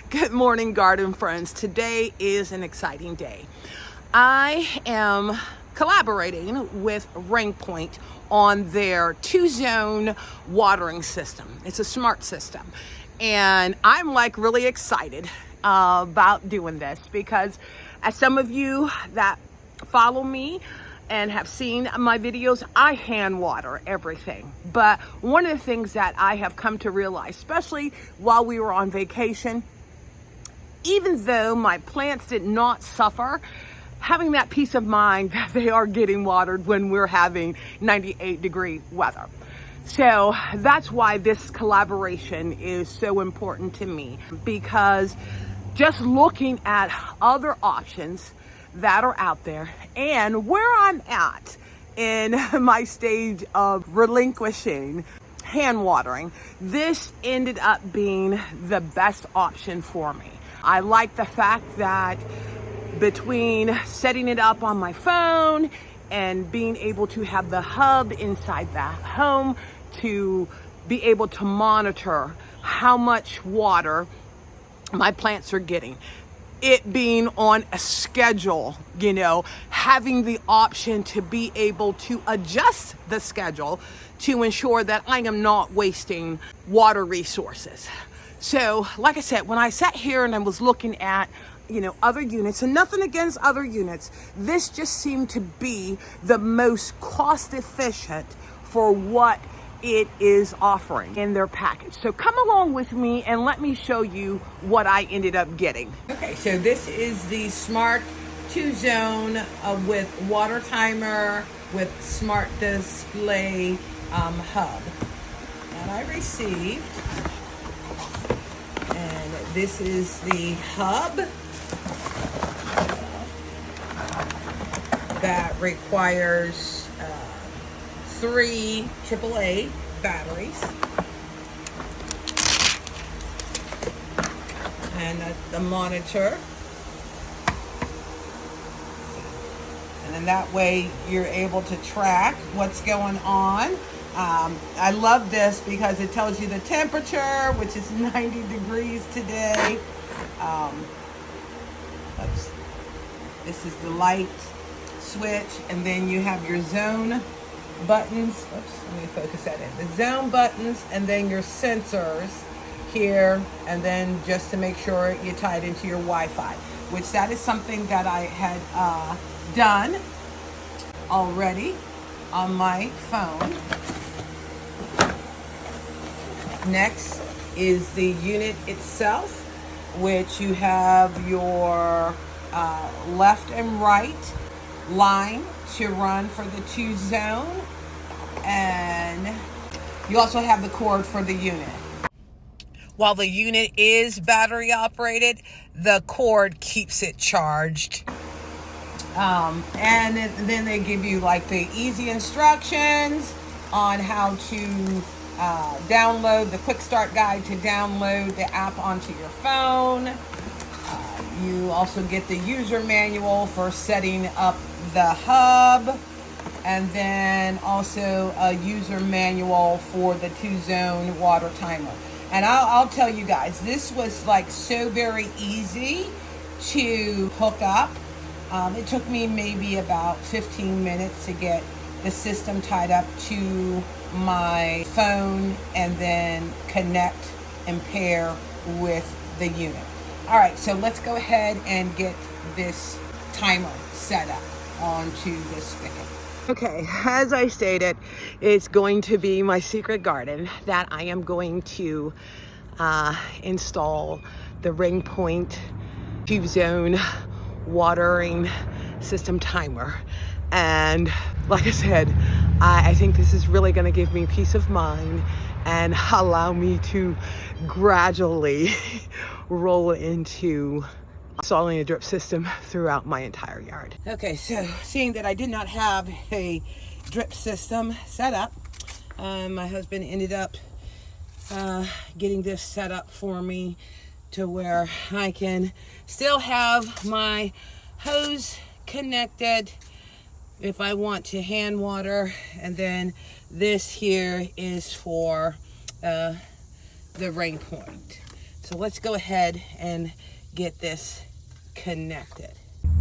Good morning, garden friends. Today is an exciting day. I am collaborating with RainPoint on their 2-zone watering system. It's a smart system. And I'm like really excited about doing this because as some of you that follow me and have seen my videos, I hand water everything. But one of the things that I have come to realize, especially while we were on vacation, even though my plants did not suffer, having that peace of mind that they are getting watered when we're having 98-degree weather. So that's why this collaboration is so important to me, because just looking at other options that are out there and where I'm at in my stage of relinquishing hand watering, this ended up being the best option for me. I like the fact that between setting it up on my phone and being able to have the hub inside the home to be able to monitor how much water my plants are getting, it being on a schedule, having the option to be able to adjust the schedule to ensure that I am not wasting water resources. So, like I said, when I sat here and I was looking at, other units, and nothing against other units, this just seemed to be the most cost efficient for what it is offering in their package. So come along with me and let me show you what I ended up getting. Okay, so this is the smart 2-zone with water timer with smart display hub that I received. And this is the hub that requires 3 AAA batteries, and the monitor, and then that way you're able to track what's going on. I love this because it tells you the temperature, which is 90 degrees today. This is the light switch, and then you have your zone buttons. Let me focus that in. The zone buttons, and then your sensors here, and then just to make sure you tie it into your Wi-Fi, which that is something that I had done already on my phone. Next is the unit itself, which you have your left and right line to run for the 2-zone, and you also have the cord for the unit. While the unit is battery operated, the cord keeps it charged. And then they give you like the easy instructions on how to download the quick start guide to download the app onto your phone. You also get the user manual for setting up the hub, and then also a user manual for the 2-zone water timer. And I'll tell you guys, this was like so very easy to hook up. It took me maybe about 15 minutes to get the system tied up to my phone and then connect and pair with the unit. All right, so let's go ahead and get this timer set up onto this spigot. Okay, as I stated, it's going to be my secret garden that I am going to install the RainPoint 2-zone watering system timer. And like I said, I think this is really going to give me peace of mind and allow me to gradually roll into installing a drip system throughout my entire yard. Okay, so seeing that I did not have a drip system set up, my husband ended up getting this set up for me to where I can still have my hose connected if I want to hand water, and then this here is for the RainPoint. So let's go ahead and get this connected.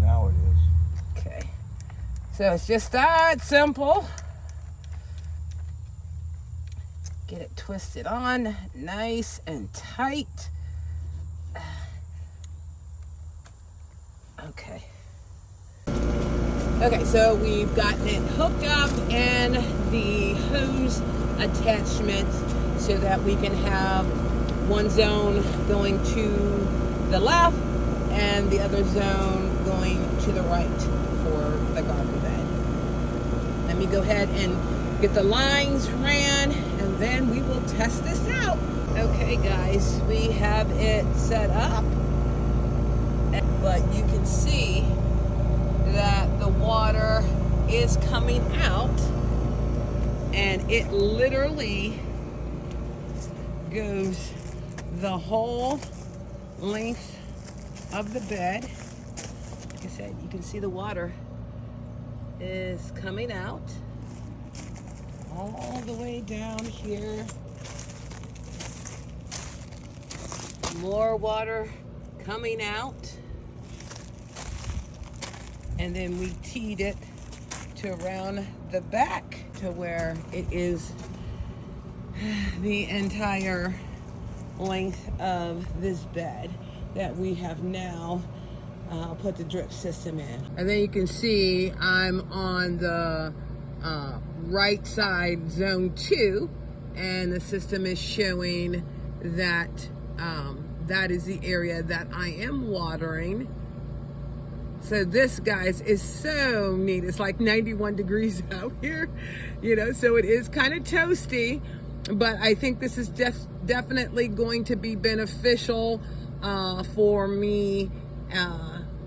Now it is. Okay. So it's just that simple. Get it twisted on nice and tight. Okay. Okay, so we've gotten it hooked up and the hose attachment so that we can have one zone going to the left and the other zone going to the right for the garden bed. Let me go ahead and get the lines ran and then we will test this out. Okay guys, we have it set up, but you can see that the water is coming out and it literally goes the whole length of the bed. Like I said, you can see the water is coming out all the way down here. More water coming out. And then we teed it to around the back to where it is the entire length of this bed that we have now put the drip system in. And then you can see I'm on the right side, zone 2, and the system is showing that that is the area that I am watering. So this, guys, is so neat. It's like 91 degrees out here, you know, so it is kind of toasty, but I think this is definitely going to be beneficial for me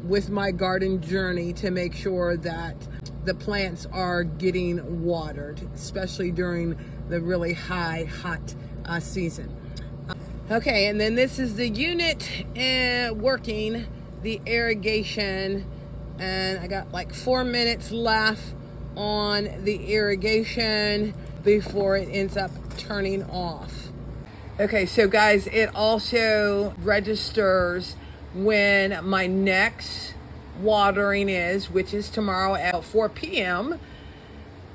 with my garden journey, to make sure that the plants are getting watered, especially during the really hot season. Okay, and then this is the unit working the irrigation, and I got like 4 minutes left on the irrigation before it ends up turning off. Okay, so guys, it also registers when my next watering is, which is tomorrow at 4 p.m.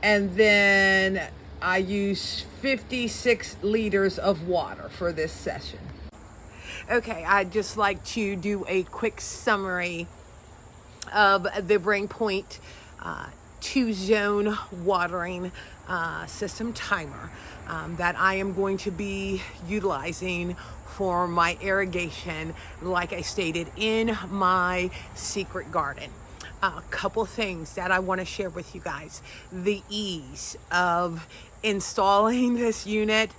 And then I use 56 liters of water for this session. Okay, I'd just like to do a quick summary of the RainPoint 2-zone watering system timer that I am going to be utilizing for my irrigation, like I stated, in my secret garden. A couple things that I want to share with you guys. The ease of installing this unit.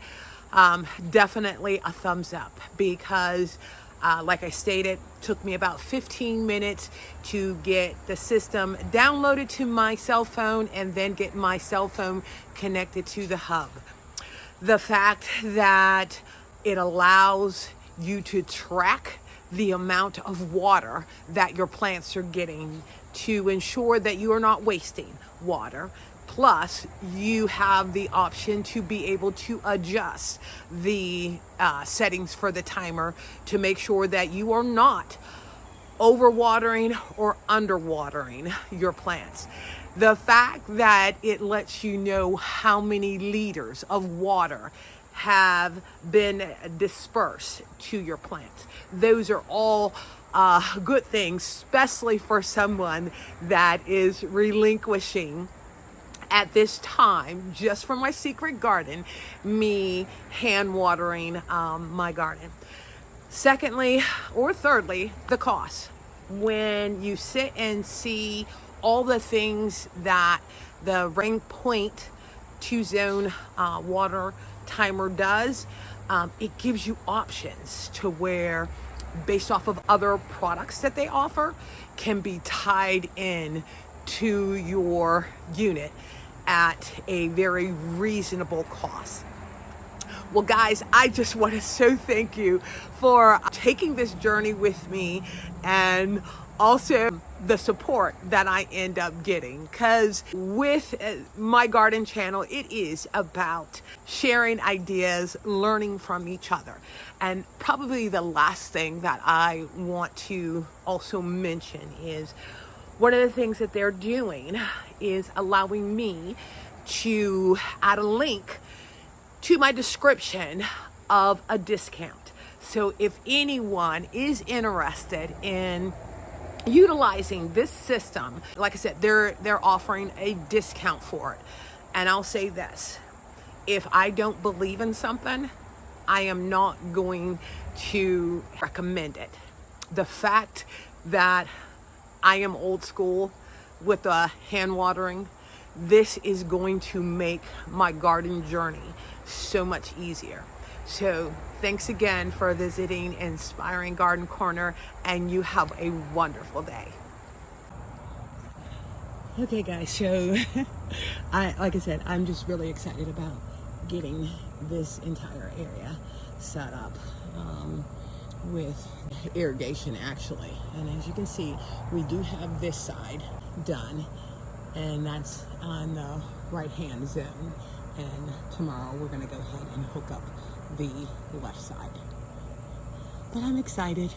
Definitely a thumbs up, because like I stated, took me about 15 minutes to get the system downloaded to my cell phone and then get my cell phone connected to the hub. The fact that it allows you to track the amount of water that your plants are getting to ensure that you are not wasting water. Plus, you have the option to be able to adjust the settings for the timer to make sure that you are not overwatering or underwatering your plants. The fact that it lets you know how many liters of water have been dispersed to your plants. Those are all good things, especially for someone that is relinquishing at this time, just for my secret garden, me hand watering my garden. Secondly, or thirdly, the cost. When you sit and see all the things that the RainPoint 2-zone water timer does, it gives you options to where, based off of other products that they offer, can be tied in to your unit at a very reasonable cost. Well, guys, I just want to so thank you for taking this journey with me, and also the support that I end up getting, because with my garden channel, it is about sharing ideas, learning from each other. And probably the last thing that I want to also mention is one of the things that they're doing is allowing me to add a link to my description of a discount. So if anyone is interested in utilizing this system, like I said, they're offering a discount for it. And I'll say this: if I don't believe in something, I am not going to recommend it. The fact that I am old school with the hand watering, this is going to make my garden journey so much easier. So thanks again for visiting Inspiring Garden Corner, and you have a wonderful day. Okay guys, so like I said, I'm just really excited about getting this entire area set up with irrigation actually. And as you can see, we do have this side done, and that's on the right hand zone. And tomorrow we're gonna go ahead and hook up the left side. But I'm excited.